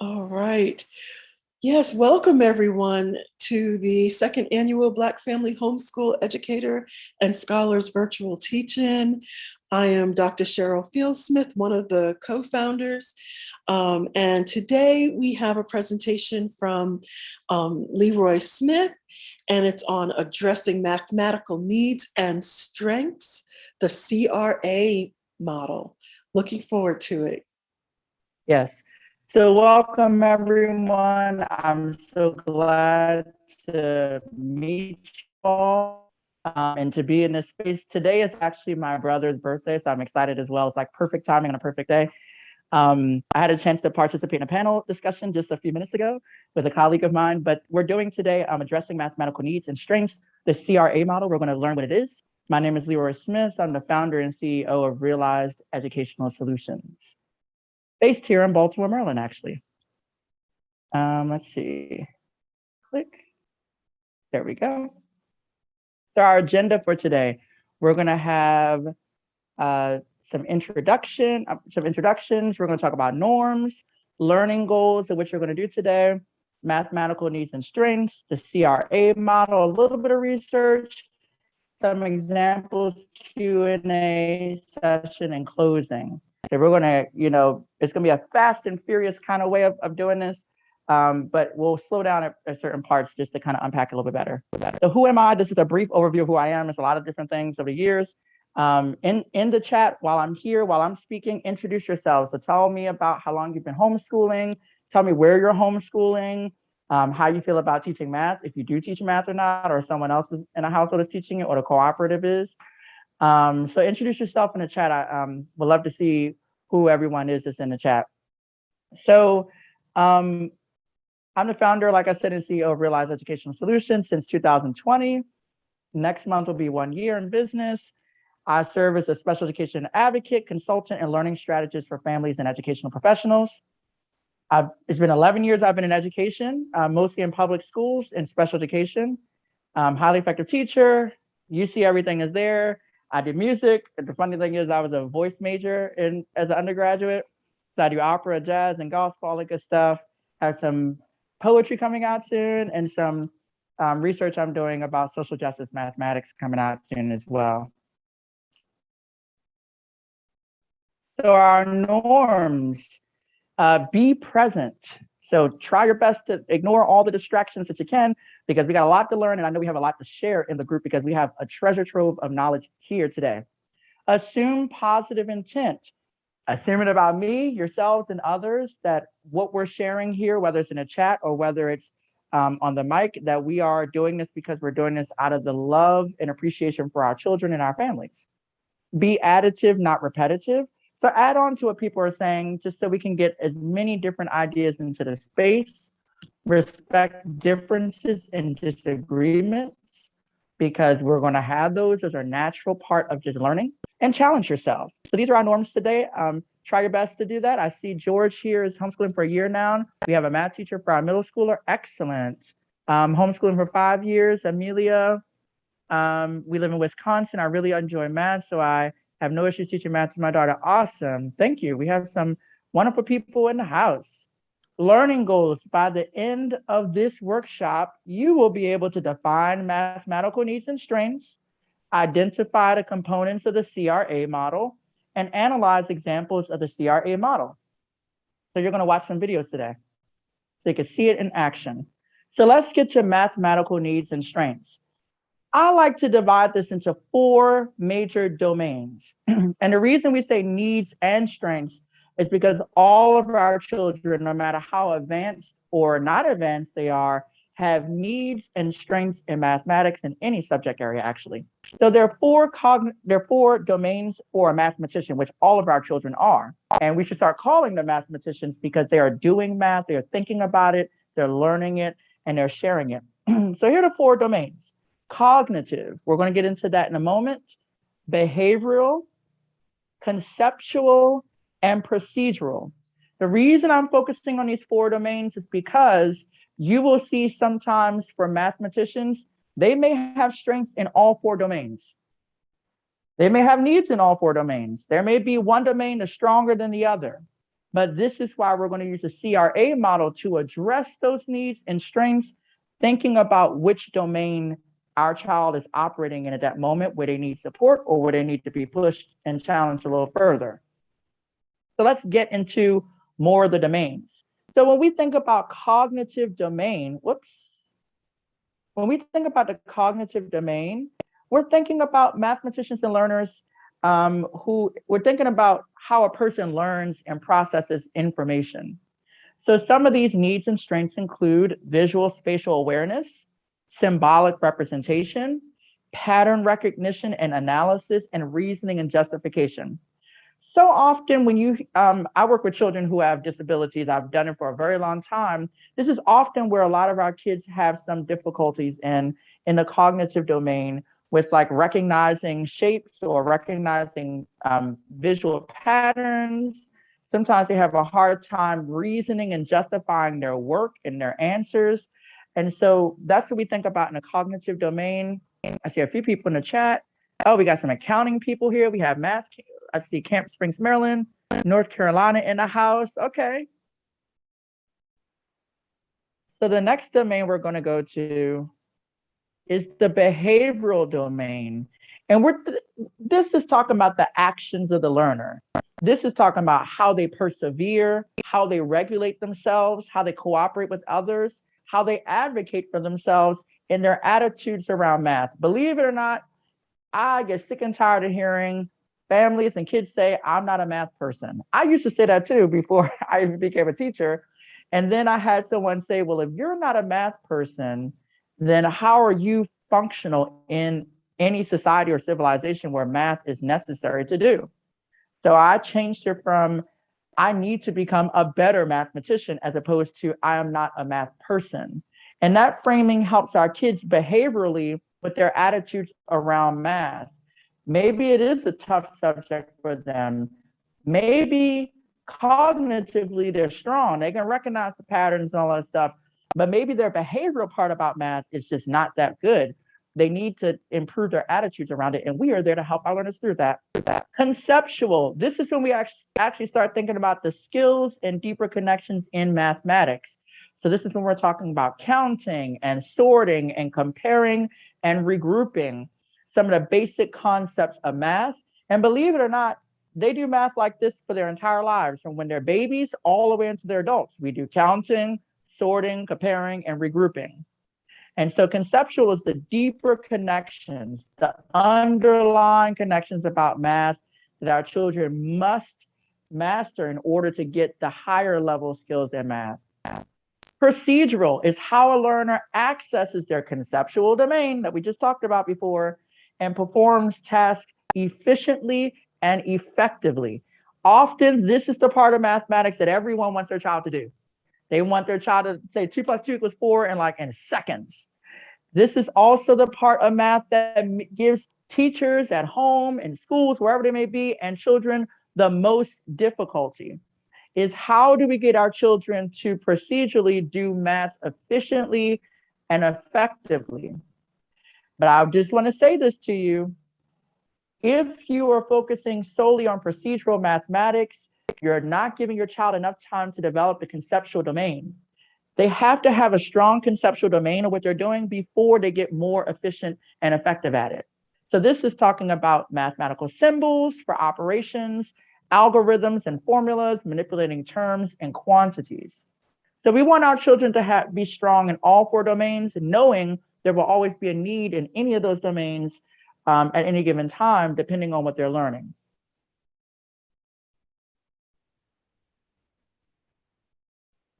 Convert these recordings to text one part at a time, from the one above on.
All right. Yes, welcome everyone to the second annual Black Family Homeschool Educator and Scholars Virtual Teach-In. I am Dr. Cheryl Fieldsmith, one of the co-founders. And today we have a presentation from Leroy Smith, and it's on addressing mathematical needs and strengths, the CRA model. Looking forward to it. Yes. So welcome everyone. I'm so glad to meet you all and to be in this space. Today is actually my brother's birthday, so I'm excited as well. It's like perfect timing on a perfect day. I had a chance to participate in a panel discussion just a few minutes ago with a colleague of mine, but we're doing today addressing mathematical needs and strengths, the CRA model. We're going to learn what it is. My name is Leroy Smith. I'm the founder and CEO of Realized Educational Solutions, based here in Baltimore, Maryland, actually. Let's see, click, there we go. So our agenda for today, we're gonna have some introductions. We're gonna talk about norms, learning goals, of which we're gonna do today, mathematical needs and strengths, the CRA model, a little bit of research, some examples, Q&A session, and closing. So we're gonna, it's gonna be a fast and furious kind of way of doing this, but we'll slow down at certain parts just to kind of unpack a little bit better. So who am I? This is a brief overview of who I am. It's a lot of different things over the years. In the chat, while I'm here, while I'm speaking, introduce yourselves. So tell me about how long you've been homeschooling. Tell me where you're homeschooling, how you feel about teaching math, if you do teach math or not, or someone else is in a household is teaching it, or the cooperative is. So introduce yourself in the chat. I would love to see who everyone is that's in the chat. So I'm the founder, like I said, and CEO of Realized Educational Solutions since 2020. Next month will be 1 year in business. I serve as a special education advocate, consultant, and learning strategist for families and educational professionals. It's been 11 years I've been in education, mostly in public schools and special education. Highly effective teacher. You see everything is there. I did music. The funny thing is I was a voice major as an undergraduate. So I do opera, jazz, and gospel, all that good stuff. Have some poetry coming out soon, and some research I'm doing about social justice mathematics coming out soon as well. So our norms, be present. So try your best to ignore all the distractions that you can, because we got a lot to learn, and I know we have a lot to share in the group because we have a treasure trove of knowledge here today. Assume positive intent. Assume it about me, yourselves, and others that what we're sharing here, whether it's in a chat or whether it's on the mic, that we are doing this because we're doing this out of the love and appreciation for our children and our families. Be additive, not repetitive. So add on to what people are saying, just so we can get as many different ideas into the space. Respect differences and disagreements, because we're going to have those as a natural part of just learning. And challenge yourself. So these are our norms today. Try your best to do that. I see George here is homeschooling for a year now. We have a math teacher for our middle schooler. Excellent. Homeschooling for 5 years. Amelia, we live in Wisconsin. I really enjoy math, so I have no issues teaching math to my daughter. Awesome. Thank you. We have some wonderful people in the house. Learning goals. By the end of this workshop, you will be able to define mathematical needs and strengths, identify the components of the CRA model, and analyze examples of the CRA model. So you're going to watch some videos today so you can see it in action. So let's get to mathematical needs and strengths. I like to divide this into 4 major domains. And the reason we say needs and strengths is because all of our children, no matter how advanced or not advanced they are, have needs and strengths in mathematics in any subject area, actually. So there are 4 domains for a mathematician, which all of our children are. And we should start calling them mathematicians because they are doing math, they're thinking about it, they're learning it, and they're sharing it. So here are the 4 domains. Cognitive, we're going to get into that in a moment. Behavioral, conceptual, and procedural. The reason I'm focusing on these 4 domains is because you will see sometimes for mathematicians, they may have strengths in all 4 domains. They may have needs in all 4 domains. There may be one domain that's stronger than the other. But this is why we're going to use the CRA model to address those needs and strengths, thinking about which domain our child is operating in at that moment, where they need support or where they need to be pushed and challenged a little further. So let's get into more of the domains. So when we think about cognitive domain, when we think about the cognitive domain, we're thinking about mathematicians and learners who we're thinking about how a person learns and processes information. So some of these needs and strengths include visual spatial awareness, symbolic representation, pattern recognition and analysis, and reasoning and justification. So often when I work with children who have disabilities, I've done it for a very long time. This is often where a lot of our kids have some difficulties in the cognitive domain with like recognizing shapes or recognizing visual patterns. Sometimes they have a hard time reasoning and justifying their work and their answers. And so that's what we think about in the cognitive domain. I see a few people in the chat. Oh, we got some accounting people here. We have math. I see Camp Springs, Maryland, North Carolina in the house. Okay. So the next domain we're going to go to is the behavioral domain. And this is talking about the actions of the learner. This is talking about how they persevere, how they regulate themselves, how they cooperate with others, how they advocate for themselves, and their attitudes around math. Believe it or not, I get sick and tired of hearing families and kids say, I'm not a math person. I used to say that too before I became a teacher. And then I had someone say, well, if you're not a math person, then how are you functional in any society or civilization where math is necessary to do? So I changed it from, I need to become a better mathematician, as opposed to, I am not a math person. And that framing helps our kids behaviorally with their attitudes around math. Maybe it is a tough subject for them. Maybe cognitively they're strong. They can recognize the patterns and all that stuff, but maybe their behavioral part about math is just not that good. They need to improve their attitudes around it, and we are there to help our learners through that. Conceptual. This is when we actually start thinking about the skills and deeper connections in mathematics. So this is when we're talking about counting and sorting and comparing and regrouping, some of the basic concepts of math. And believe it or not, they do math like this for their entire lives, from when they're babies all the way into their adults. We do counting, sorting, comparing, and regrouping. And so conceptual is the deeper connections, the underlying connections about math that our children must master in order to get the higher level skills in math. Procedural is how a learner accesses their conceptual domain that we just talked about before and performs tasks efficiently and effectively. Often, this is the part of mathematics that everyone wants their child to do. They want their child to say 2 + 2 = 4 in seconds. This is also the part of math that gives teachers at home, in schools, wherever they may be, and children the most difficulty. Is how do we get our children to procedurally do math efficiently and effectively? But I just want to say this to you. If you are focusing solely on procedural mathematics, you're not giving your child enough time to develop the conceptual domain. They have to have a strong conceptual domain of what they're doing before they get more efficient and effective at it. So this is talking about mathematical symbols for operations, algorithms and formulas, manipulating terms and quantities. So we want our children to be strong in all 4 domains, knowing there will always be a need in any of those domains at any given time, depending on what they're learning.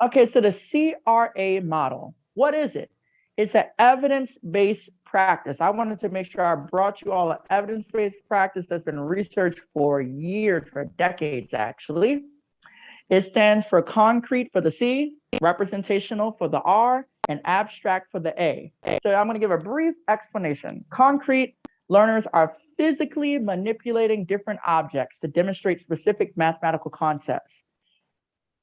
Okay, so the CRA model, what is it? It's an evidence-based practice. I wanted to make sure I brought you all an evidence-based practice that's been researched for years, for decades, actually. It stands for concrete for the C, representational for the R, and abstract for the A. So I'm going to give a brief explanation. Concrete learners are physically manipulating different objects to demonstrate specific mathematical concepts.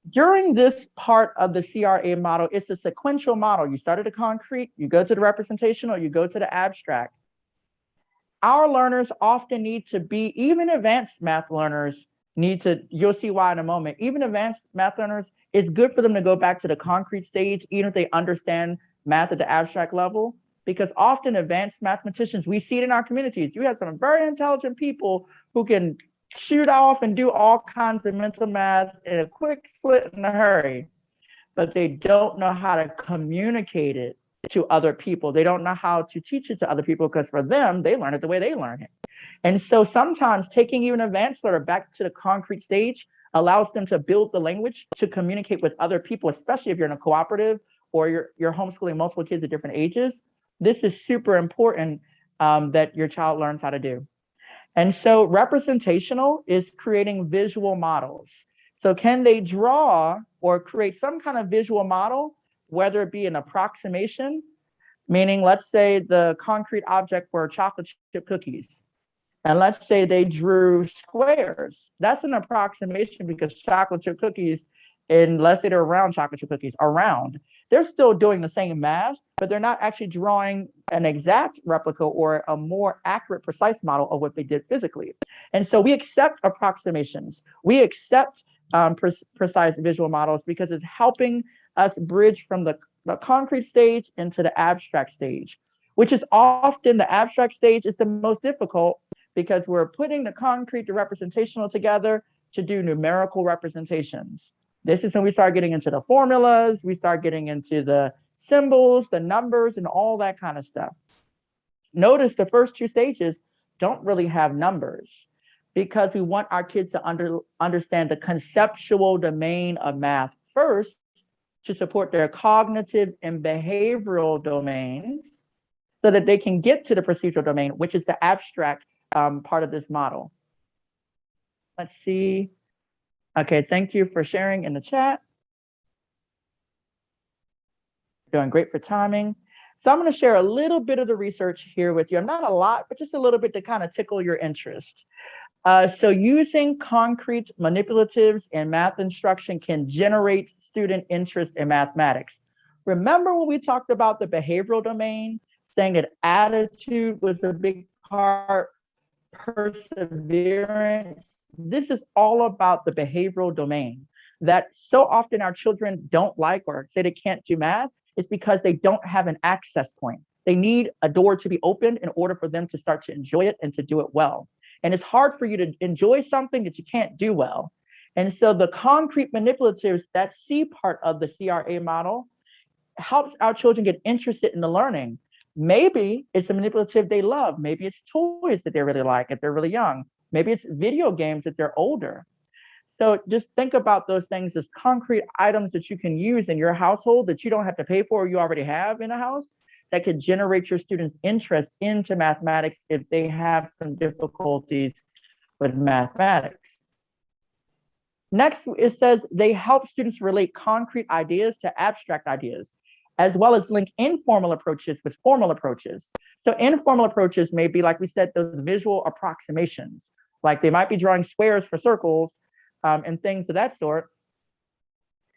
During this part of the CRA model, it's a sequential model. You start at the concrete, you go to the representational, you go to the abstract. Our learners often need to be, even advanced math learners, you'll see why in a moment. Even advanced math learners, it's good for them to go back to the concrete stage, even if they understand math at the abstract level, because often advanced mathematicians, we see it in our communities. You have some very intelligent people who can shoot off and do all kinds of mental math in a quick split in a hurry, but they don't know how to communicate it to other people. They don't know how to teach it to other people, because for them, they learn it the way they learn it. And so sometimes taking even advanced learner back to the concrete stage allows them to build the language to communicate with other people, especially if you're in a cooperative or you're homeschooling multiple kids at different ages. This is super important that your child learns how to do. And so representational is creating visual models. So can they draw or create some kind of visual model, whether it be an approximation, meaning let's say the concrete object were chocolate chip cookies. And let's say they drew squares. That's an approximation, because chocolate chip cookies, and let's say they're round chocolate chip cookies, are round. They're still doing the same math, but they're not actually drawing an exact replica or a more accurate, precise model of what they did physically. And so we accept approximations. We accept precise visual models, because it's helping us bridge from the concrete stage into the abstract stage, which is often the abstract stage is the most difficult, because we're putting the concrete, the representational together to do numerical representations. This is when we start getting into the formulas, we start getting into the symbols, the numbers, and all that kind of stuff. Notice the first two stages don't really have numbers, because we want our kids to understand the conceptual domain of math first to support their cognitive and behavioral domains, so that they can get to the procedural domain, which is the abstract part of this model. Let's see. Okay, thank you for sharing in the chat. Doing great for timing. So I'm going to share a little bit of the research here with you. Not a lot, but just a little bit to kind of tickle your interest. So using concrete manipulatives in math instruction can generate student interest in mathematics. Remember when we talked about the behavioral domain, saying that attitude was a big part, perseverance? This is all about the behavioral domain, that so often our children don't like or say they can't do math is because they don't have an access point. They need a door to be opened in order for them to start to enjoy it and to do it well. And it's hard for you to enjoy something that you can't do well. And so the concrete manipulatives, that C part of the CRA model, helps our children get interested in the learning. Maybe it's a manipulative they love. Maybe it's toys that they really like if they're really young. Maybe it's video games if they're older. So just think about those things as concrete items that you can use in your household that you don't have to pay for or you already have in a house, that could generate your students' interest into mathematics if they have some difficulties with mathematics. Next, it says they help students relate concrete ideas to abstract ideas, as well as link informal approaches with formal approaches. So informal approaches may be, like we said, those visual approximations. Like they might be drawing squares for circles and things of that sort.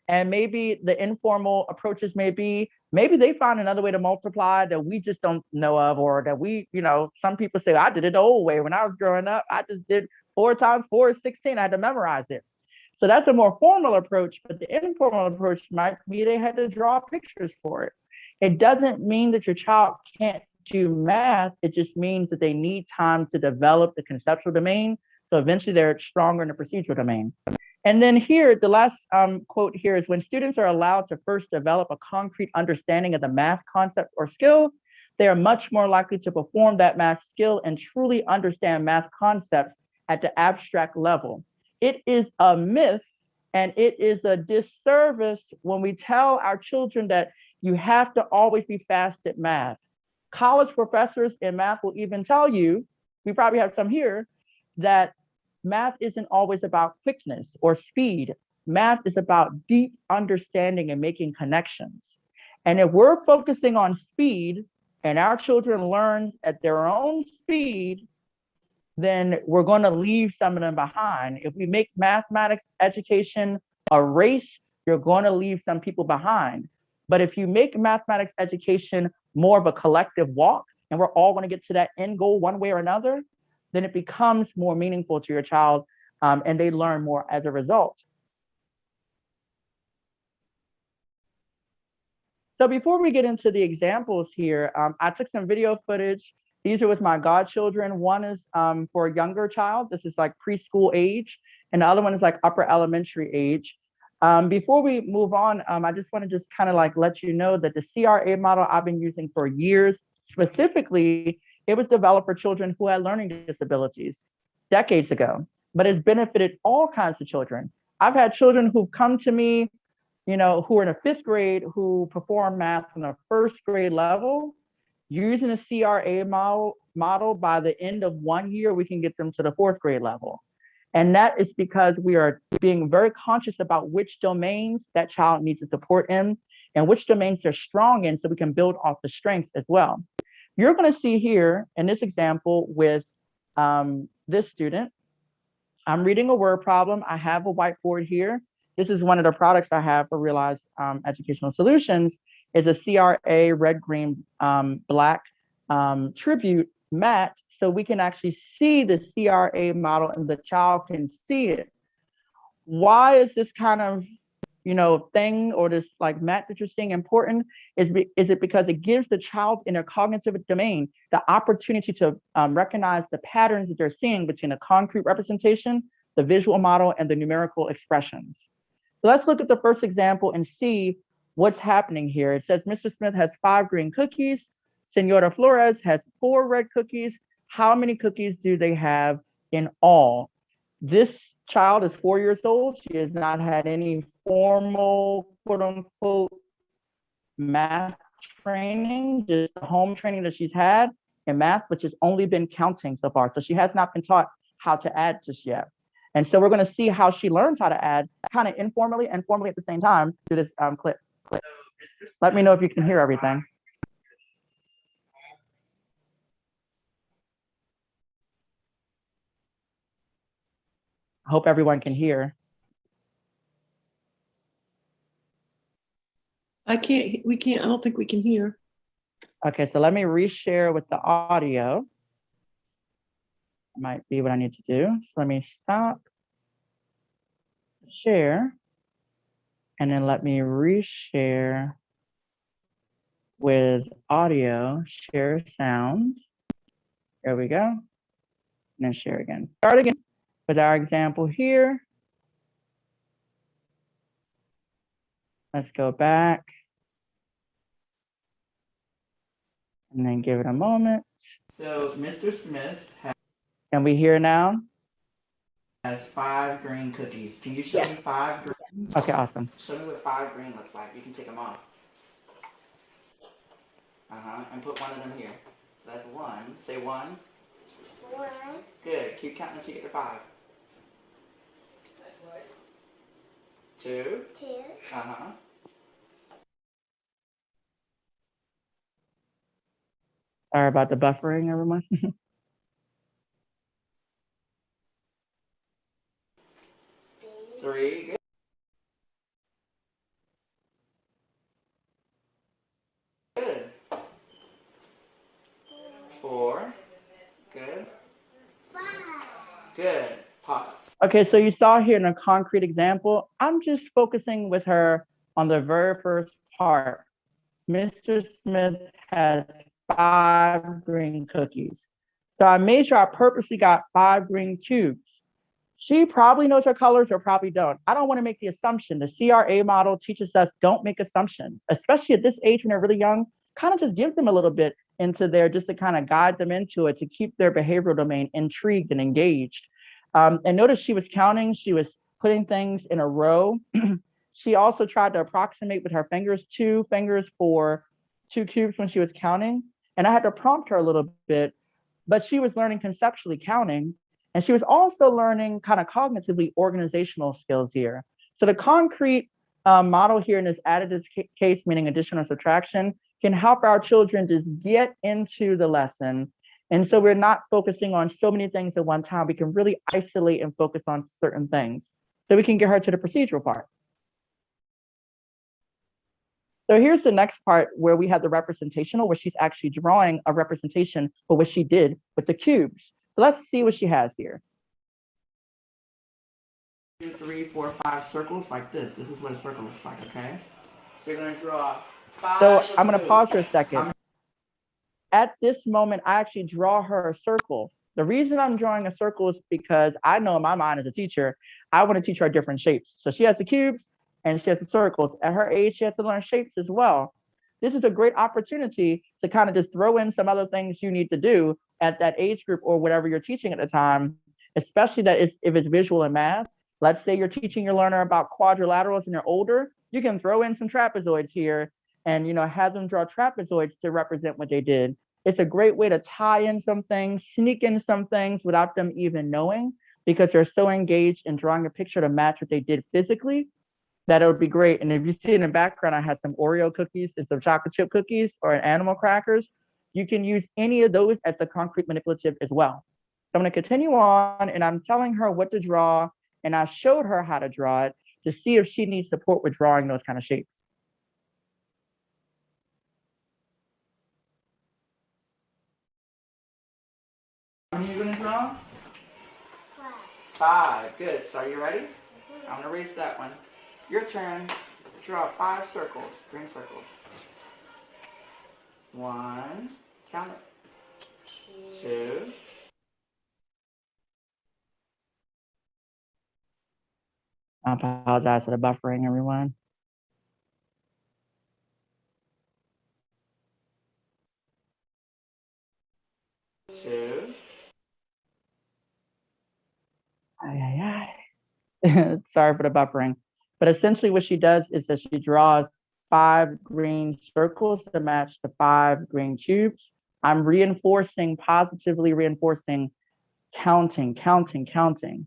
And maybe the informal approaches may be, maybe they find another way to multiply that we just don't know of, or that we, some people say, I did it the old way. When I was growing up, I just did 4 times 4 is 16. I had to memorize it. So that's a more formal approach, but the informal approach might be they had to draw pictures for it. It doesn't mean that your child can't do math. It just means that they need time to develop the conceptual domain. So eventually they're stronger in the procedural domain. And then here, the last quote here is, when students are allowed to first develop a concrete understanding of the math concept or skill, they are much more likely to perform that math skill and truly understand math concepts at the abstract level. It is a myth and it is a disservice when we tell our children that you have to always be fast at math. College professors in math will even tell you, we probably have some here, that math isn't always about quickness or speed. Math is about deep understanding and making connections. And if we're focusing on speed and our children learn at their own speed, then we're going to leave some of them behind. If we make mathematics education a race, you're going to leave some people behind. But if you make mathematics education more of a collective walk, and we're all going to get to that end goal one way or another, then it becomes more meaningful to your child and they learn more as a result. So before we get into the examples here, I took some video footage. These are with my godchildren. One is for a younger child. This is like preschool age, and the other one is like upper elementary age. Before we move on, I just want to just kind of like let you know that the CRA model I've been using for years, specifically, it was developed for children who had learning disabilities decades ago, but it's benefited all kinds of children. I've had children who've come to me, you know, who are in a 5th grade, who perform math on a 1st grade level. Using a CRA model, by the end of 1 year, we can get them to the 4th grade level. And that is because we are being very conscious about which domains that child needs to support in and which domains they're strong in, so we can build off the strengths as well. You're going to see here in this example with this student, I'm reading a word problem. I have a whiteboard here. This is one of the products I have for Realize Educational Solutions, is a CRA red, green, black tribute mat, so we can actually see the CRA model and the child can see it. Why is this kind of, you know, thing, or this like mat that you're seeing important? Is it because it gives the child in a cognitive domain the opportunity to recognize the patterns that they're seeing between a concrete representation, the visual model, and the numerical expressions. So let's look at the first example and see what's happening here. It says Mr. Smith has 5 green cookies. Senora Flores has 4 red cookies. How many cookies do they have in all? This child is 4 years old. She has not had any formal, quote unquote, math training, just the home training that she's had in math, which has only been counting so far. So she has not been taught how to add just yet. And so we're going to see how she learns how to add kind of informally and formally at the same time through this clip. Let me know if you can hear everything. I hope everyone can hear. I don't think we can hear. Okay, so let me reshare with the audio. Might be what I need to do. So let me stop, share, and then let me reshare with audio, share sound. There we go. And then share again. Start again with our example here. Let's go back. And then give it a moment. So Mr. Smith has, can we hear now? Has 5 green cookies. Can you show me 5 green? Okay, awesome. Show me what 5 green looks like. You can take them off. And put one of them here. So that's 1. Say 1. 1. Good. Keep counting until you get to 5. 2. 2. Sorry about the buffering, everyone. 3. Good. 4. Good. 5. Good. Pause. Okay, so you saw here in a concrete example, I'm just focusing with her on the very first part. Mr. Smith has 5 green cookies. So I made sure I purposely got 5 green cubes. She probably knows her colors or probably don't. I don't want to make the assumption. The CRA model teaches us don't make assumptions, especially at this age when they're really young. Kind of just give them a little bit into there just to kind of guide them into it, to keep their behavioral domain intrigued and engaged. And notice she was counting. She was putting things in a row. She also tried to approximate with her fingers, 2 fingers for 2 cubes when she was counting. And I had to prompt her a little bit, but she was learning conceptually counting. And she was also learning kind of cognitively organizational skills here. So the concrete model here in this additive case, meaning addition or subtraction, can help our children just get into the lesson. And so we're not focusing on so many things at one time. We can really isolate and focus on certain things. So we can get her to the procedural part. So here's the next part where we have the representational, where she's actually drawing a representation for what she did with the cubes. So let's see what she has here. 2, 3, 4, 5 circles like this. This is what a circle looks like, okay? So you're going to draw 5. So I'm going to pause for a second. At this moment, I actually draw her a circle. The reason I'm drawing a circle is because I know in my mind as a teacher, I want to teach her different shapes. So she has the cubes and she has the circles. At her age, she has to learn shapes as well. This is a great opportunity to kind of just throw in some other things you need to do at that age group or whatever you're teaching at the time, especially that if it's visual and math. Let's say you're teaching your learner about quadrilaterals and they're older, you can throw in some trapezoids here and have them draw trapezoids to represent what they did. It's a great way to tie in some things, sneak in some things without them even knowing, because they're so engaged in drawing a picture to match what they did physically, that it would be great. And if you see in the background, I have some Oreo cookies and some chocolate chip cookies or animal crackers. You can use any of those as the concrete manipulative as well. So I'm going to continue on, and I'm telling her what to draw, and I showed her how to draw it to see if she needs support with drawing those kind of shapes. How many are you going to draw? 5. Good. So are you ready? I'm going to erase that one. Your turn. Draw 5 circles, green circles. 1. Count it. 2. I apologize for the buffering, everyone. 2. Sorry for the buffering. But essentially what she does is that she draws 5 green circles to match the 5 green cubes. I'm reinforcing, positively reinforcing, counting, counting, counting.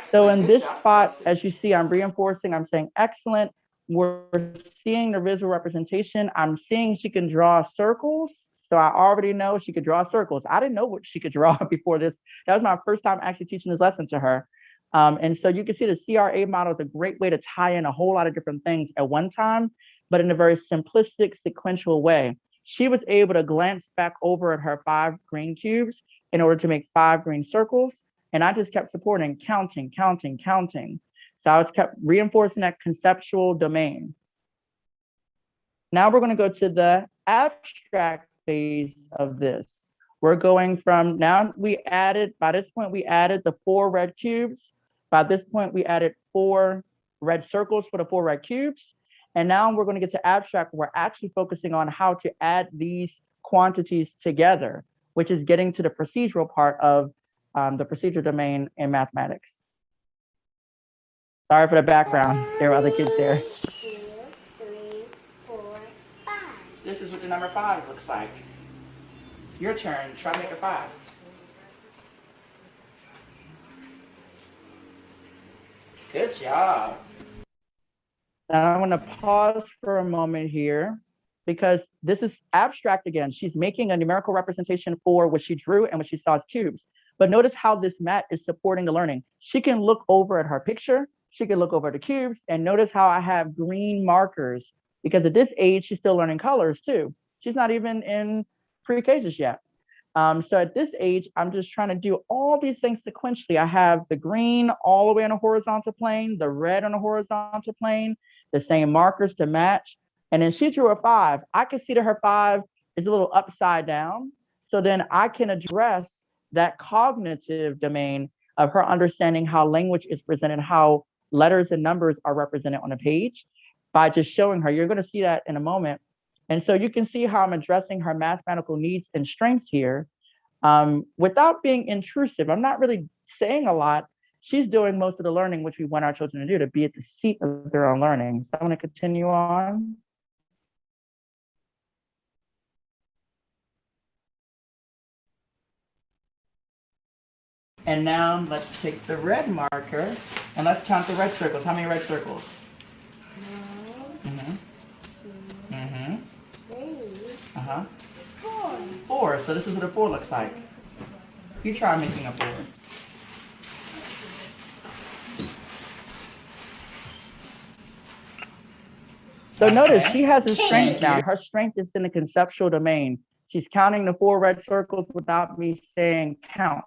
So in this spot, as you see, I'm reinforcing, I'm saying excellent. We're seeing the visual representation. I'm seeing she can draw circles. So I already know she could draw circles. I didn't know what she could draw before this. That was my first time actually teaching this lesson to her. And so you can see the CRA model is a great way to tie in a whole lot of different things at one time, but in a very simplistic, sequential way. She was able to glance back over at her 5 green cubes in order to make 5 green circles. And I just kept supporting, counting, counting, counting. So I was kept reinforcing that conceptual domain. Now we're going to go to the abstract phase of this. We're going from, now we added, by this point, we added the 4 red cubes. By this point, we added 4 red circles for the 4 red cubes. And now we're going to get to abstract. We're actually focusing on how to add these quantities together, which is getting to the procedural part of the procedure domain in mathematics. Sorry for the background. There were other kids there. 1, 2, 3, 4, 5. This is what the number 5 looks like. Your turn. Try to make a 5. Good job. Now I'm going to pause for a moment here because this is abstract again. She's making a numerical representation for what she drew and what she saw as cubes. But notice how this mat is supporting the learning. She can look over at her picture. She can look over the cubes and notice how I have green markers because at this age, she's still learning colors too. She's not even in pre-Ks yet. So at this age, I'm just trying to do all these things sequentially. I have the green all the way on a horizontal plane, the red on a horizontal plane, the same markers to match. And then she drew a 5. I can see that her 5 is a little upside down. So then I can address that cognitive domain of her understanding how language is presented, how letters and numbers are represented on a page by just showing her. You're going to see that in a moment. And so you can see how I'm addressing her mathematical needs and strengths here without being intrusive. I'm not really saying a lot. She's doing most of the learning, which we want our children to do, to be at the seat of their own learning. So I'm going to continue on. And now let's take the red marker and let's count the red circles. How many red circles? 1, 2, 3, 4. 4. So this is what a 4 looks like. You try making a 4. So notice she has a Thank strength now. you. Her strength is in the conceptual domain. She's counting the 4 red circles without me saying count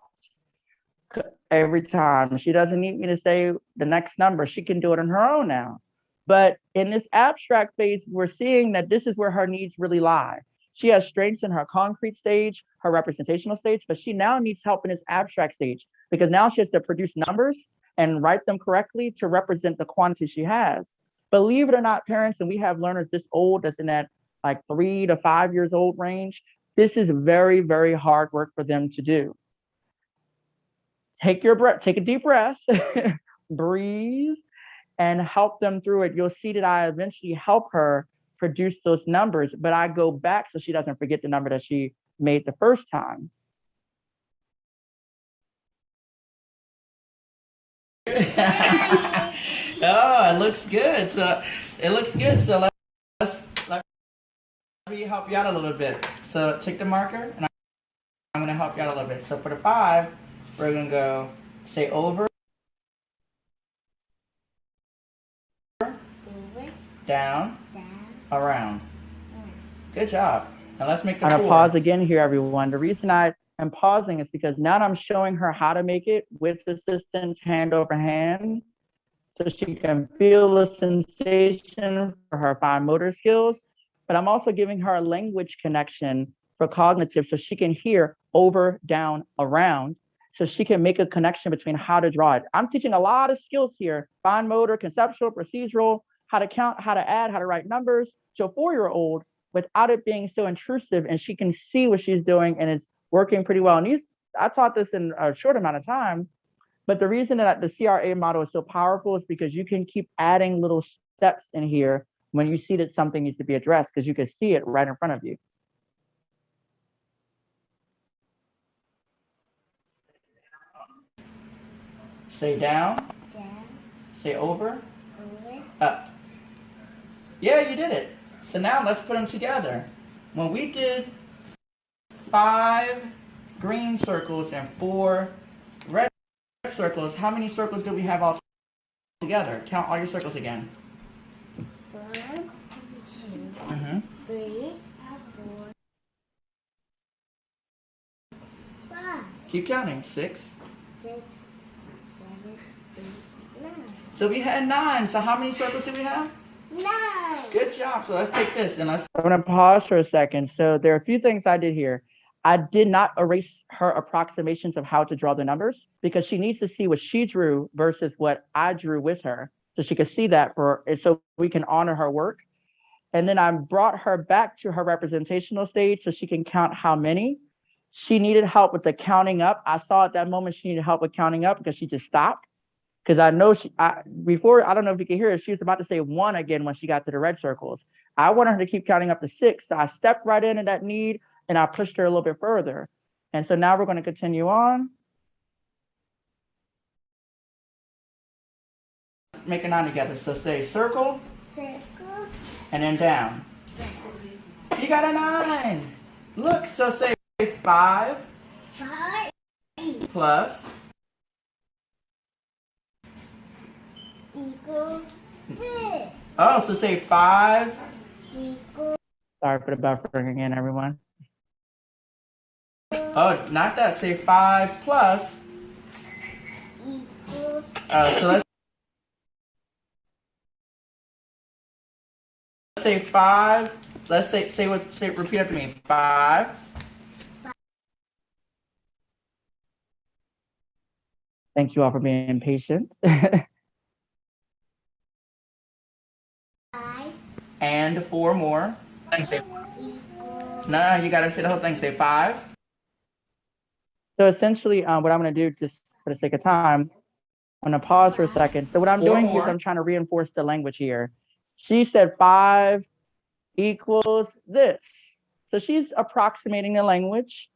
every time. She doesn't need me to say the next number. She can do it on her own now. But in this abstract phase, we're seeing that this is where her needs really lie. She has strengths in her concrete stage, her representational stage, but she now needs help in this abstract stage because now she has to produce numbers and write them correctly to represent the quantity she has. Believe it or not, parents, and we have learners this old that's in that like 3 to 5 years old range, this is very, very hard work for them to do. Take your breath, take a deep breath, breathe, and help them through it. You'll see that I eventually help her produce those numbers, but I go back so she doesn't forget the number that she made the first time. Oh, it looks good. So it looks good. So let me help you out a little bit. So take the marker, and I'm going to help you out a little bit. So for the 5, we're going to go say over, down, around. Good job. Now let's make the 4. I'm gonna pause again here, everyone. The reason I am pausing is because now I'm showing her how to make it with assistance, hand over hand, so she can feel the sensation for her fine motor skills. But I'm also giving her a language connection for cognitive so she can hear over, down, around, so she can make a connection between how to draw it. I'm teaching a lot of skills here, fine motor, conceptual, procedural, how to count, how to add, how to write numbers to a 4-year-old without it being so intrusive, and she can see what she's doing and it's working pretty well. And I taught this in a short amount of time, but the reason that the CRA model is so powerful is because you can keep adding little steps in here when you see that something needs to be addressed, because you can see it right in front of you. Say down. Say over. Up. Yeah, you did it. So now let's put them together. When we did 5 green circles and 4 red circles, how many circles do we have all together? Count all your circles again. 1, 2, 3, 4, 5. Keep counting. 6. 6, 7, 8, 9. So we had 9. So how many circles do we have? 9. Good job. So let's take this and let's. I'm gonna pause for a second. So there are a few things I did here. I did not erase her approximations of how to draw the numbers because she needs to see what she drew versus what I drew with her. So she could see that so we can honor her work. And then I brought her back to her representational stage so she can count how many. She needed help with the counting up. I saw at that moment she needed help with counting up because she just stopped. Because I know before, I don't know if you can hear it, she was about to say 1 again when she got to the red circles. I wanted her to keep counting up to 6. So I stepped right into that need and I pushed her a little bit further. And so now we're going to continue on. Make a 9 together. So say circle. Circle. And then down. You got a 9. Look, so say 5 5. plus Equal this. oh, so say 5 Equal. Sorry for the buffering again, everyone. oh, not that. Say 5 plus. Equal. So let's say 5. Let's say repeat after me. 5. Thank you all for being patient. 5. And 4 more. Say, Equal. no, you gotta say the whole thing. Say 5. So essentially, what I'm going to do, just for the sake of time, I'm going to pause for a second. So what I'm doing here is I'm trying to reinforce the language here. She said 5 equals this. So she's approximating the language,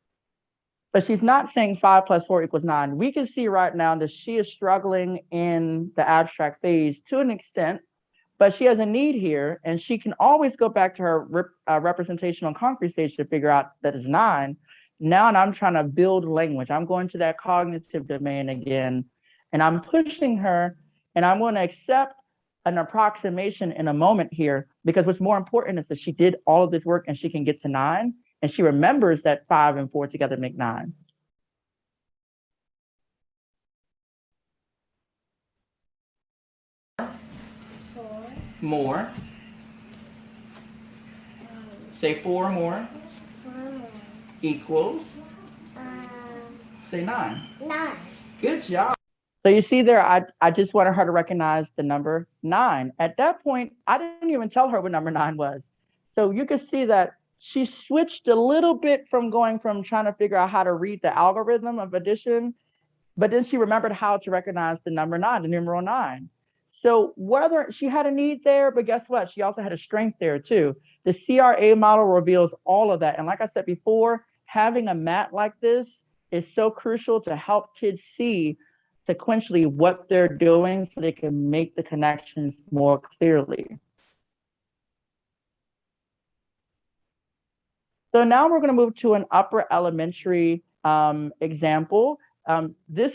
but she's not saying 5 plus 4 equals 9. We can see right now that she is struggling in the abstract phase to an extent, but she has a need here, and she can always go back to her representational concrete stage to figure out that it's 9. Now I'm trying to build language. I'm going to that cognitive domain again, and I'm pushing her, and I'm going to accept an approximation in a moment here, because what's more important is that she did all of this work and she can get to 9, and she remembers that 5 and 4 together make 9. More. Say 4 more. 4 more. Equals. Say 9. 9. Good job. So you see there, I just wanted her to recognize the number 9. At that point, I didn't even tell her what number 9 was. So you can see that she switched a little bit from going from trying to figure out how to read the algorithm of addition, but then she remembered how to recognize the number 9, the numeral 9. So whether she had a need there, but guess what? She also had a strength there too. The CRA model reveals all of that. And like I said before, having a mat like this is so crucial to help kids see sequentially what they're doing so they can make the connections more clearly. So now we're going to move to an upper elementary example. This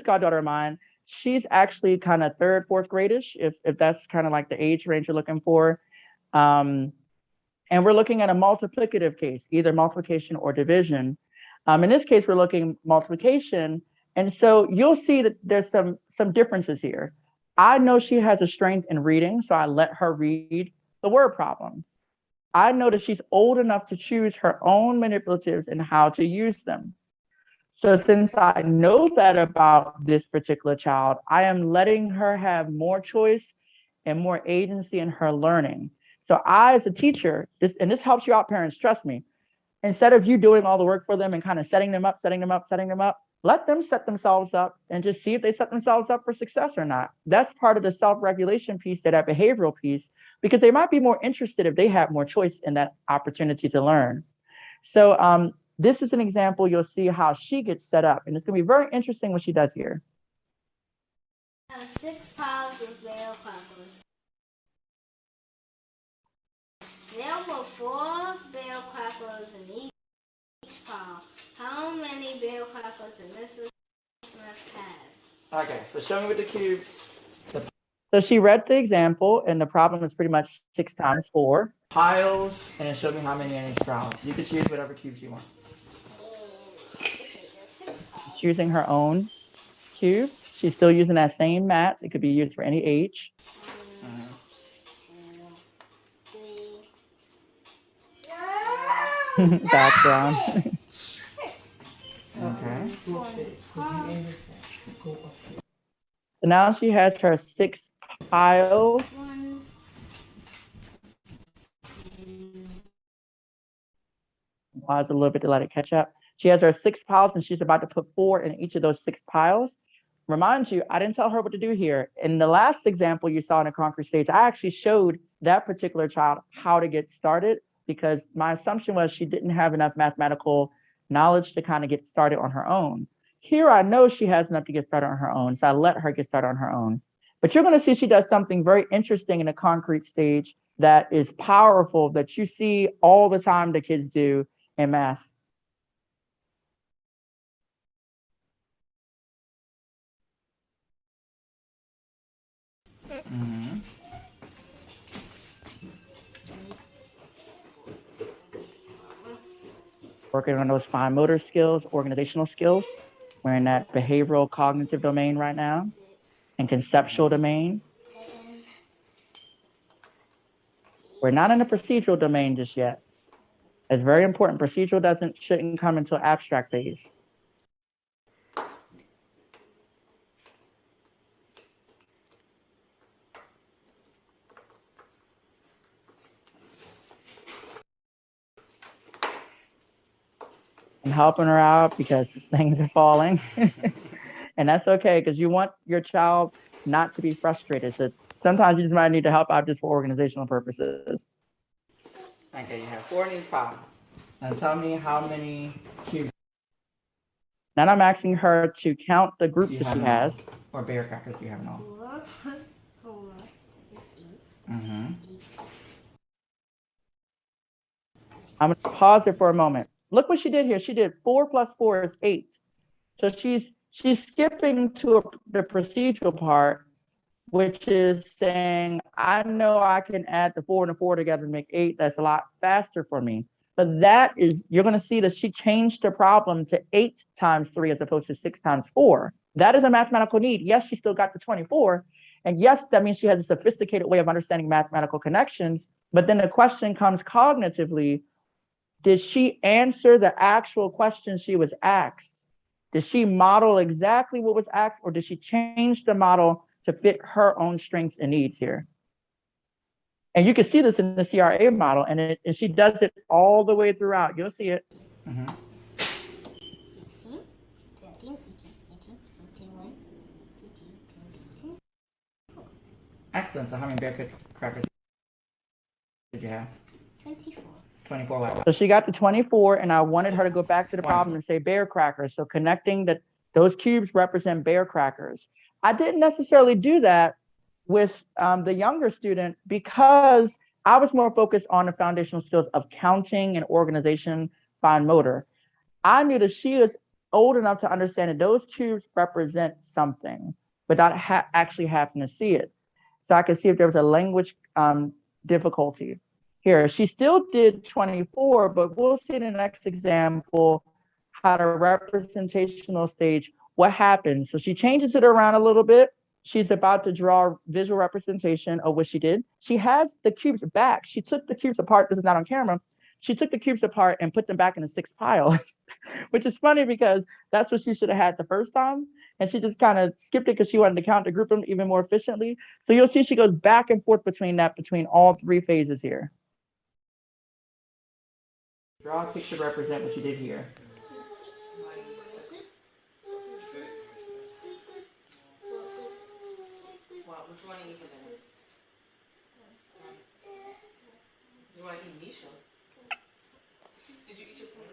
goddaughter of mine, she's actually kind of 3rd, 4th gradish, if that's kind of like the age range you're looking for. And we're looking at a multiplicative case, either multiplication or division. In this case, we're looking multiplication. And so you'll see that there's some differences here. I know she has a strength in reading, so I let her read the word problem. I know that she's old enough to choose her own manipulatives and how to use them. So since I know that about this particular child, I am letting her have more choice and more agency in her learning. So I, as a teacher, this helps you out, parents, trust me. Instead of you doing all the work for them and kind of setting them up, let them set themselves up and just see if they set themselves up for success or not. That's part of the self-regulation piece, that behavioral piece, because they might be more interested if they have more choice in that opportunity to learn. So this is an example. You'll see how she gets set up, and it's going to be very interesting what she does here. I have 6 piles of bell crackers. There were 4 bell crackers in each pile. How many bell crackers did Mrs. Smith have? Okay, so show me with the cubes. So she read the example, and the problem is pretty much 6 times 4. Piles, and then show me how many in each pile. You can choose whatever cubes you want. Choosing her own cubes. She's still using that same mat. It could be used for any age. 1, 2, 3. Background. Okay. So now she has her 6 piles. 1, 2. Pause a little bit to let it catch up. She has her 6 piles, and she's about to put 4 in each of those 6 piles. Remind you, I didn't tell her what to do here. In the last example you saw in the concrete stage, I actually showed that particular child how to get started, because my assumption was she didn't have enough mathematical knowledge to kind of get started on her own. Here, I know she has enough to get started on her own, so I let her get started on her own. But you're going to see she does something very interesting in the concrete stage that is powerful, that you see all the time the kids do in math. Mm-hmm. Working on those fine motor skills, organizational skills. We're in that behavioral cognitive domain right now, and conceptual domain. We're not in the procedural domain just yet. It's very important. Procedural shouldn't come until abstract phase. I'm helping her out because things are falling. And that's okay, because you want your child not to be frustrated. So sometimes you just might need to help out just for organizational purposes. Okay, you have 4 in each pile. Now tell me how many cubes Then I'm asking her to count the groups you that have she in has. all. Or bear crackers do you have in all? 4 plus 4 is 8. Mm-hmm. I'm going to pause it for a moment. Look what she did here. She did 4 plus 4 is 8. So she's skipping to the procedural part which is saying, I know I can add the 4 and the 4 together to make 8. That's a lot faster for me. But that is, you're going to see that she changed the problem to 8 times 3 as opposed to 6 times 4. That is a mathematical need. Yes, she still got the 24. And yes, that means she has a sophisticated way of understanding mathematical connections. But then the question comes cognitively, did she answer the actual question she was asked? Did she model exactly what was asked, or did she change the model to fit her own strengths and needs here? And you can see this in the CRA model, and she does it all the way throughout. You'll see it. 16, 17, 18, 19, 20, 21. Excellent. So how many bear crackers did you have? 24. 24. Wow. So she got the 24, and I wanted her to go back to the problem and say bear crackers. So connecting that those cubes represent bear crackers. I didn't necessarily do that with the younger student because I was more focused on the foundational skills of counting and organization, fine motor. I knew that she was old enough to understand that those cubes represent something, but not actually happen to see it. So I could see if there was a language difficulty. Here, she still did 24, but we'll see in the next example how the representational stage, what happens. So she changes it around a little bit. She's about to draw visual representation of what she did. She has the cubes back. She took the cubes apart. This is not on camera. She took the cubes apart and put them back in a 6 pile, which is funny because that's what she should have had the first time. And she just kind of skipped it because she wanted to count to group them even more efficiently. So you'll see she goes back and forth between all 3 phases here. Draw a picture to represent what you did here. Which one are you for dinner? You want to eat Nisha? Did you eat your food?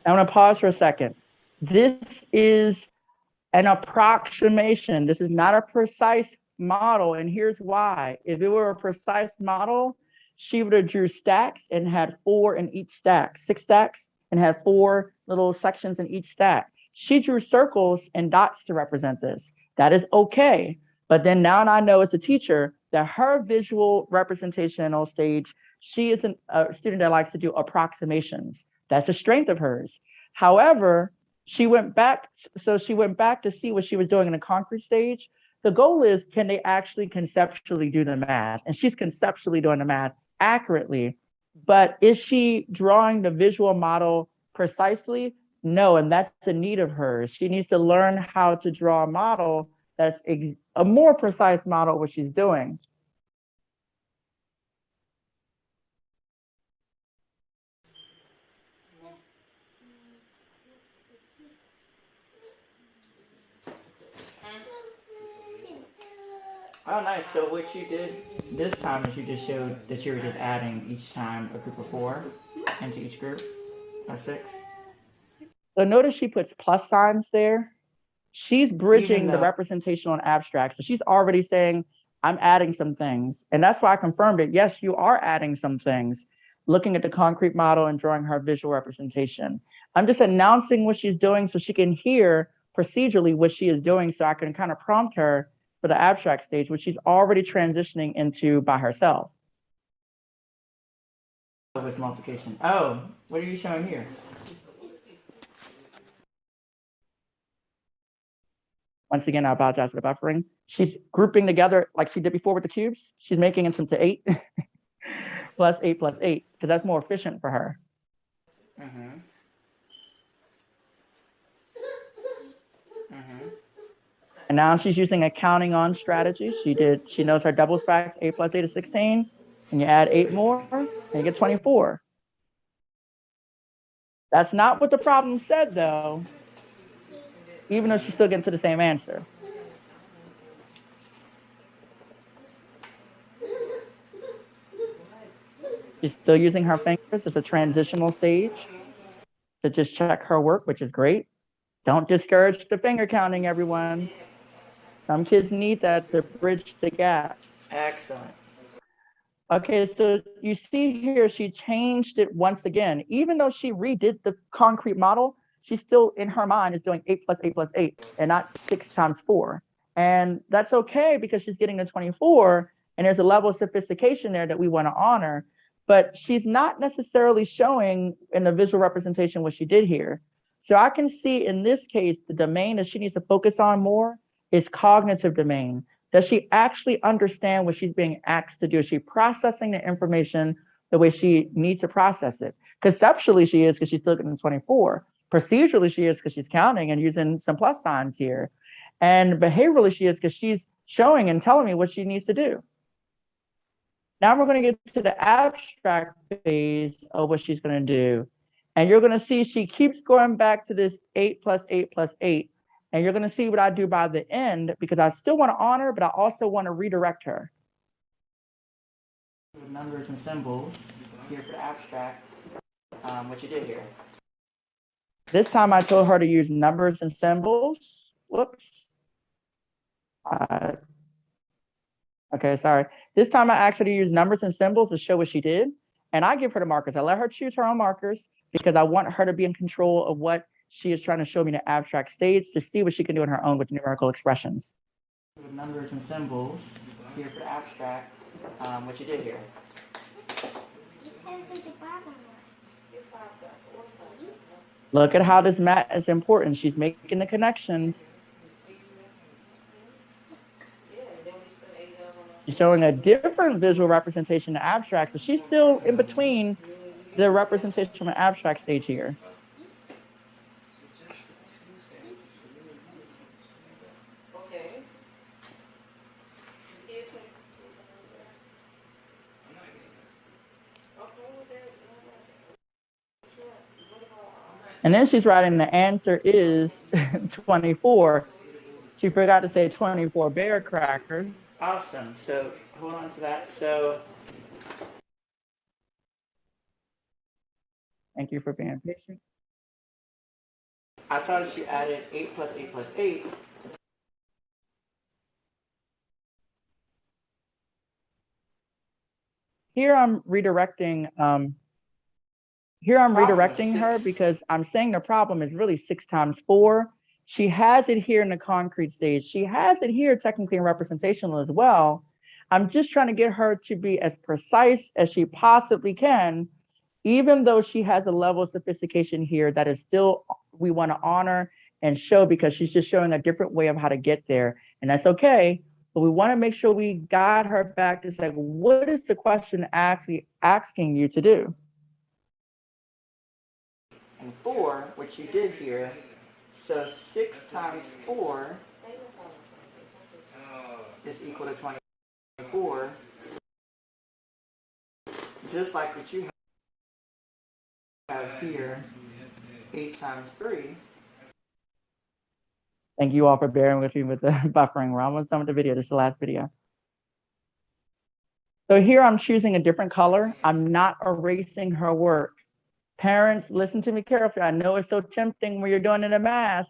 I want to pause for a second. This is an approximation. This is not a precise model, and here's why. If it were a precise model, she would have drew stacks and had 4 in each stack, 6 stacks, and had 4 little sections in each stack. She drew circles and dots to represent this. That is okay. But then now I know as a teacher that her visual representational stage, she is a student that likes to do approximations. That's a strength of hers. However, she went back to see what she was doing in the concrete stage. The goal is, can they actually conceptually do the math? And she's conceptually doing the math accurately, but is she drawing the visual model precisely? No, and that's the need of hers. She needs to learn how to draw a model that's a more precise model of what she's doing. Oh, nice. So what you did this time is you just showed that you were just adding each time a group of 4 into each group of 6. So notice she puts plus signs there. She's bridging the representational and abstract. So she's already saying, I'm adding some things. And that's why I confirmed it. Yes, you are adding some things, looking at the concrete model and drawing her visual representation. I'm just announcing what she's doing so she can hear procedurally what she is doing, so I can kind of prompt her for the abstract stage, which she's already transitioning into by herself. With multiplication. Oh, what are you showing here? Once again, I apologize for the buffering. She's grouping together like she did before with the cubes. She's making it into 8 plus 8 plus 8, because that's more efficient for her. And now she's using a counting on strategy. She knows her double facts, 8 plus 8 is 16. And you add 8 more, and you get 24. That's not what the problem said, though, even though she's still getting to the same answer. She's still using her fingers as a transitional stage to just check her work, which is great. Don't discourage the finger counting, everyone. Some kids need that to bridge the gap. Excellent. Okay, so you see here, she changed it once again. Even though she redid the concrete model, she still, in her mind, is doing 8 plus 8 plus 8 and not 6 times 4. And that's okay because she's getting to 24, and there's a level of sophistication there that we want to honor. But she's not necessarily showing in the visual representation what she did here. So I can see in this case, the domain that she needs to focus on more is cognitive domain. Does she actually understand what she's being asked to do? Is she processing the information the way she needs to process it? Conceptually, she is because she's still getting 24. Procedurally, she is because she's counting and using some plus signs here. And behaviorally, she is because she's showing and telling me what she needs to do. Now we're going to get to the abstract phase of what she's going to do. And you're going to see she keeps going back to this 8 plus 8 plus 8. And you're going to see what I do by the end, because I still want to honor, but I also want to redirect her. Numbers and symbols here for abstract, what you did here. This time I told her to use numbers and symbols. Whoops. Okay, sorry. This time I asked her to use numbers and symbols to show what she did. And I give her the markers. I let her choose her own markers because I want her to be in control of what she is trying to show me in the abstract stage to see what she can do on her own with numerical expressions. With numbers and symbols here for abstract, what you did here. Look at how this mat is important. She's making the connections. She's showing a different visual representation to abstract, but she's still in between the representation from an abstract stage here. And then she's writing the answer is 24. She forgot to say 24 bear crackers. Awesome. So hold on to that. So thank you for being patient. I saw that you added 8 plus 8 plus 8. Here I'm redirecting. Her because I'm saying the problem is really 6 times 4. She has it here in the concrete stage. She has it here technically in representational as well. I'm just trying to get her to be as precise as she possibly can, even though she has a level of sophistication here that is still, we want to honor and show, because she's just showing a different way of how to get there. And that's okay. But we want to make sure we guide her back to say, what is the question actually asking you to do? And 4, which you did here. So 6 times 4 is equal to 24. Just like what you have here, 8 times 3. Thank you all for bearing with me with the buffering. We're almost done with the video. This is the last video. So here I'm choosing a different color. I'm not erasing her work. Parents, listen to me carefully. I know it's so tempting when you're doing it in math.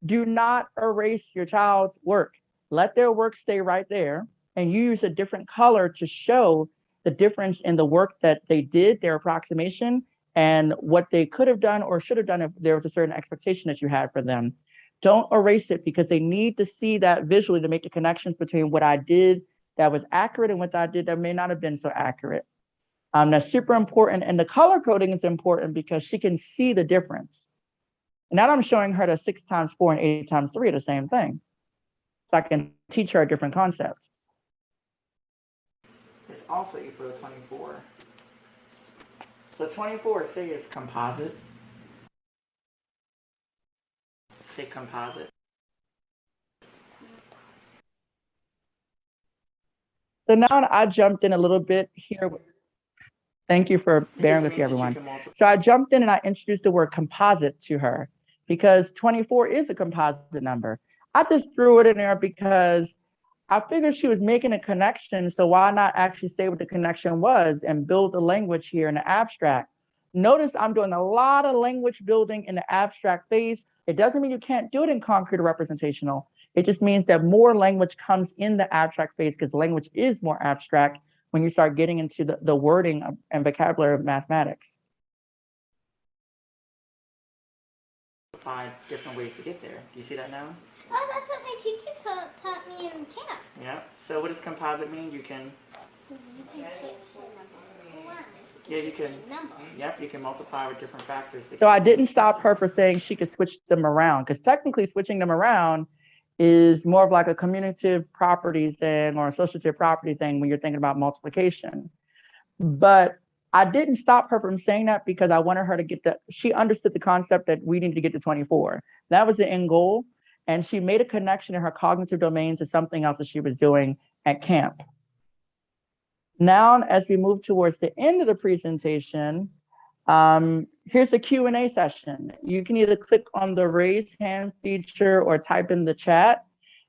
Do not erase your child's work. Let their work stay right there and use a different color to show the difference in the work that they did, their approximation, and what they could have done or should have done if there was a certain expectation that you had for them. Don't erase it, because they need to see that visually to make the connections between what I did that was accurate and what I did that may not have been so accurate. That's super important. And the color coding is important because she can see the difference. And now I'm showing her that 6 times 4 and 8 times 3 are the same thing. So I can teach her a different concept. It's also equal to 24. So 24, say is composite. Say composite. So now I jumped in a little bit here. Thank you for bearing with me, everyone. So I jumped in and I introduced the word composite to her because 24 is a composite number. I just threw it in there because I figured she was making a connection. So why not actually say what the connection was and build the language here in the abstract? Notice I'm doing a lot of language building in the abstract phase. It doesn't mean you can't do it in concrete or representational. It just means that more language comes in the abstract phase because language is more abstract when you start getting into the wording and vocabulary of mathematics. Five different ways to get there. Do you see that now? Oh, that's what my teacher taught me in camp. Yeah. So what does composite mean? You can. You can shift numbers. Yeah, you can. Yep, you can multiply with different factors. So I didn't stop her for saying she could switch them around, because technically switching them around is more of like a commutative property thing or associative property thing when you're thinking about multiplication. But I didn't stop her from saying that because I wanted her to get that. She understood the concept that we need to get to 24. That was the end goal. And she made a connection in her cognitive domain to something else that she was doing at camp. Now, as we move towards the end of the presentation, here's the Q&A session. You can either click on the raise hand feature or type in the chat.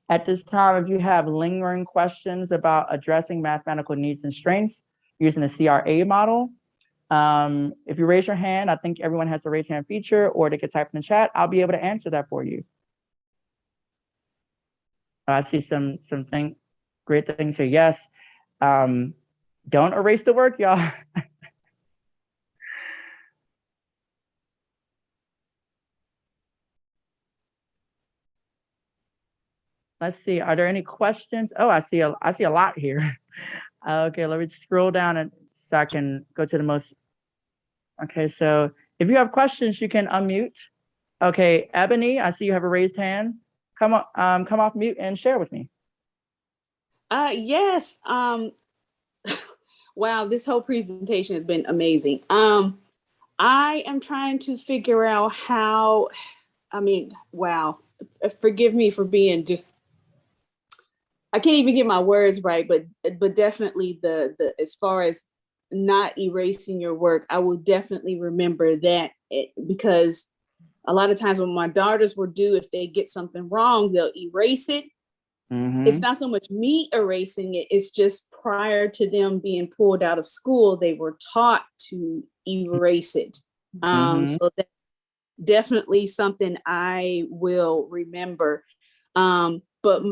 At this time, if you have lingering questions about addressing mathematical needs and strengths using the CRA model, if you raise your hand, I think everyone has the raise hand feature, or they can type in the chat. I'll be able to answer that for you. I see some great things here. Yes. Don't erase the work, y'all. Let's see. Are there any questions? Oh, I see a lot here. Okay, let me scroll down so I can go to the most. Okay, so if you have questions, you can unmute. Okay, Ebony, I see you have a raised hand. Come off mute and share with me. Yes. Wow, this whole presentation has been amazing. I am trying to figure out how, wow, forgive me for being just, I can't even get my words right, but definitely the as far as not erasing your work, I will definitely remember that, because a lot of times when my daughters will do, if they get something wrong, they'll erase it. It's not so much me erasing it, it's just prior to them being pulled out of school, they were taught to erase it. So that's definitely something I will remember. But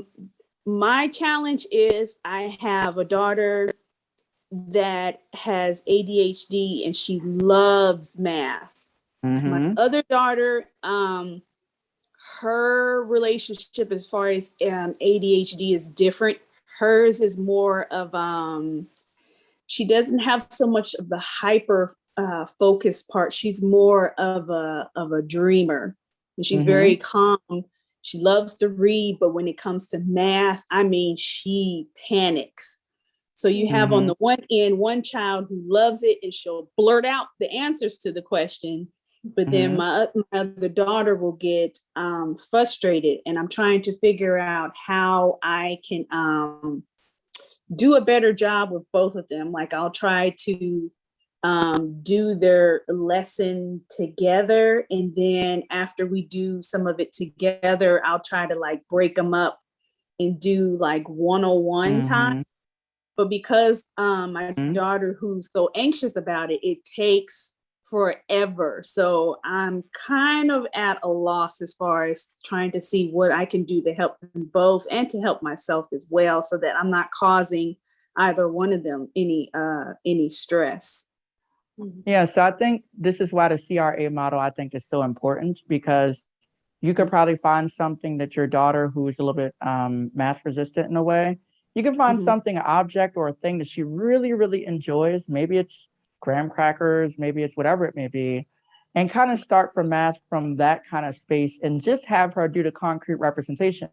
my challenge is I have a daughter that has ADHD and she loves math. My other daughter, her relationship as far as ADHD is different. Hers is more of, she doesn't have so much of the hyper focus part. She's more of a dreamer. And she's very calm. She loves to read, but when it comes to math, I mean, she panics. So you have on the one end, one child who loves it and she'll blurt out the answers to the question. But then my other daughter will get frustrated, and I'm trying to figure out how I can do a better job with both of them. Like I'll try to do their lesson together, and then after we do some of it together, I'll try to like break them up and do like one-on-one time. But because my daughter, who's so anxious about it, it takes forever. So I'm kind of at a loss as far as trying to see what I can do to help them both and to help myself as well, so that I'm not causing either one of them any stress. Yeah, so I think this is why the CRA model I think is so important, because you could probably find something that your daughter, who's a little bit math resistant in a way, you can find something, an object or a thing that she really, really enjoys. Maybe it's graham crackers, maybe it's whatever it may be, and kind of start from math from that kind of space and just have her do the concrete representation.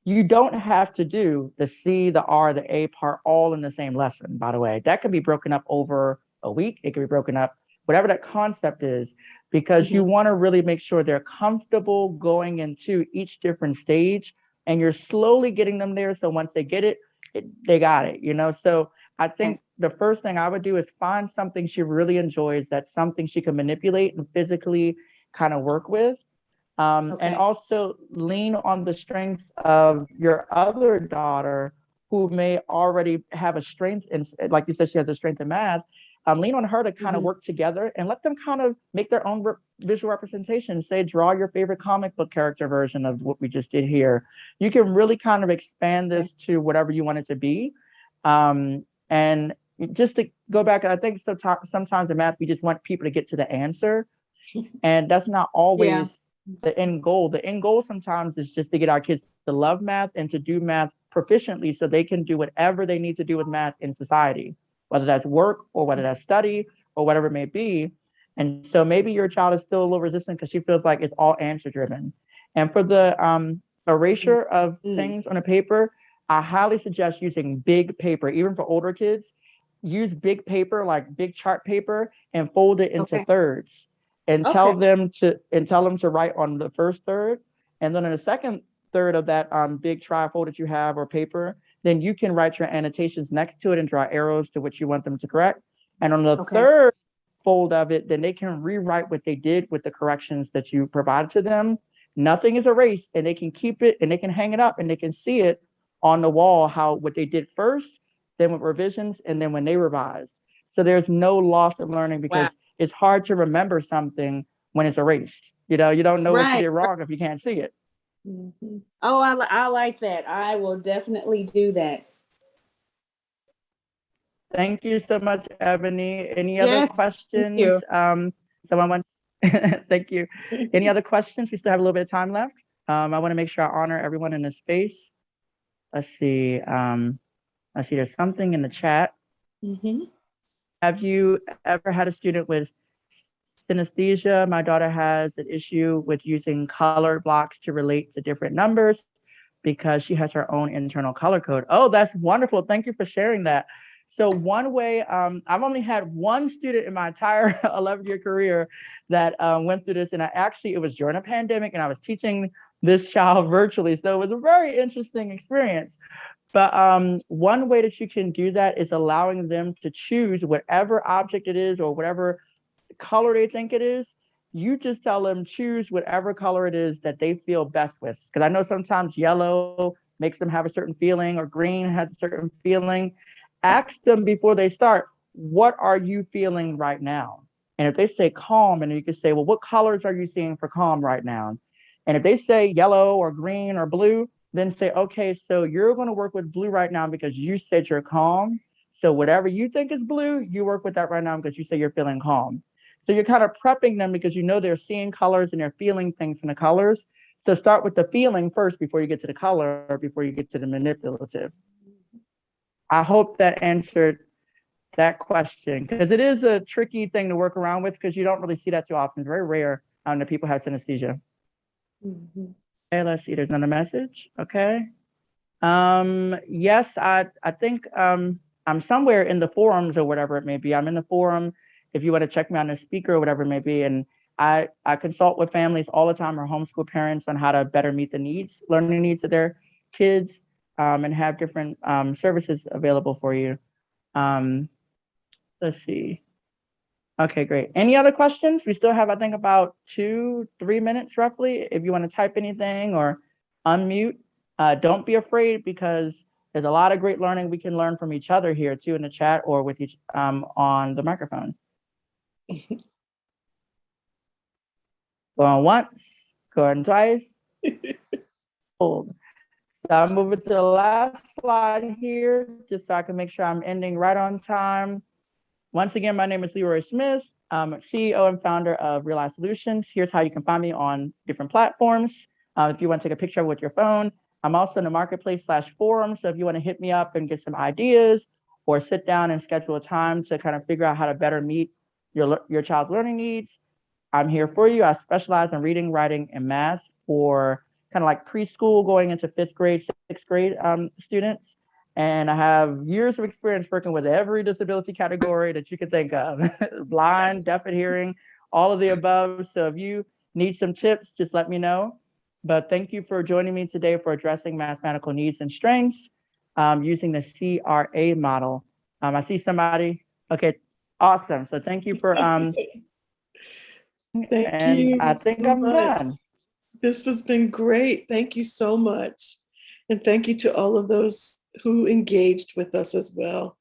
You don't have to do the C, the R, the A part all in the same lesson, by the way. That could be broken up over a week. It could be broken up, whatever that concept is, because you want to really make sure they're comfortable going into each different stage, and you're slowly getting them there. So once they get it, they got it, you know? So I think the first thing I would do is find something she really enjoys, that's something she can manipulate and physically kind of work with. And also lean on the strengths of your other daughter who may already have a strength in, like you said, she has a strength in math. Lean on her to kind of work together and let them kind of make their own visual representation. Say, draw your favorite comic book character version of what we just did here. You can really kind of expand this to whatever you want it to be. And just to go back, I think sometimes in math, we just want people to get to the answer. And that's not always the end goal. The end goal sometimes is just to get our kids to love math and to do math proficiently so they can do whatever they need to do with math in society, whether that's work or whether that's study or whatever it may be. And so maybe your child is still a little resistant because she feels like it's all answer driven. And for the erasure of things on a paper, I highly suggest using big paper, even for older kids. Use big paper, like big chart paper, and fold it into thirds. And tell them to write on the first third, and then in the second third of that big trifold that you have or paper, then you can write your annotations next to it and draw arrows to which you want them to correct. And on the third fold of it, then they can rewrite what they did with the corrections that you provided to them. Nothing is erased, and they can keep it and they can hang it up and they can see it on the wall what they did first, then with revisions, and then when they revised. So there's no loss of learning because it's hard to remember something when it's erased. You don't know what you did wrong if you can't see it. Oh, I like that. I will definitely do that. Thank you so much, Ebony. Any other questions? Thank you. Someone wants, thank you. Any other questions? We still have a little bit of time left. I want to make sure I honor everyone in this space. Let's see. I see there's something in the chat. Have you ever had a student with synesthesia? My daughter has an issue with using colored blocks to relate to different numbers because she has her own internal color code. Oh, that's wonderful. Thank you for sharing that. So one way, I've only had one student in my entire 11-year career that went through this. And it was during a pandemic and I was teaching this child virtually. So it was a very interesting experience. But one way that you can do that is allowing them to choose whatever object it is or whatever color they think it is. You just tell them choose whatever color it is that they feel best with. Because I know sometimes yellow makes them have a certain feeling or green has a certain feeling. Ask them before they start, what are you feeling right now? And if they say calm, and you can say, well, what colors are you seeing for calm right now? And if they say yellow or green or blue, then say, okay, so you're going to work with blue right now because you said you're calm. So whatever you think is blue, you work with that right now because you say you're feeling calm. So you're kind of prepping them because you know they're seeing colors and they're feeling things from the colors. So start with the feeling first before you get to the color, before you get to the manipulative. I hope that answered that question because it is a tricky thing to work around with because you don't really see that too often. It's very rare that people have synesthesia. Okay, let's see. There's another message. Okay. Yes, I think I'm somewhere in the forums or whatever it may be. I'm in the forum if you want to check me on the speaker or whatever it may be. And I consult with families all the time or homeschool parents on how to better meet the needs, learning needs of their kids, and have different services available for you. Let's see. Okay, great. Any other questions? We still have, I think, about 2-3 minutes roughly. If you want to type anything or unmute, don't be afraid because there's a lot of great learning we can learn from each other here too in the chat or with each on the microphone. Going once, going twice. Hold. So I'm moving to the last slide here, just so I can make sure I'm ending right on time. Once again, my name is Leroy Smith. I'm CEO and founder of Realize Solutions. Here's how you can find me on different platforms. If you want to take a picture with your phone, I'm also in the marketplace/forum. So if you want to hit me up and get some ideas or sit down and schedule a time to kind of figure out how to better meet your child's learning needs, I'm here for you. I specialize in reading, writing, and math for kind of like preschool going into 5th grade, 6th grade students. And I have years of experience working with every disability category that you can think of, blind, deaf and hearing, all of the above. So if you need some tips, just let me know. But thank you for joining me today for addressing mathematical needs and strengths using the CRA model. I see somebody. Okay, awesome. So thank you for, Thank and you I think so I'm much. done. This has been great. Thank you so much. And thank you to all of those who engaged with us as well.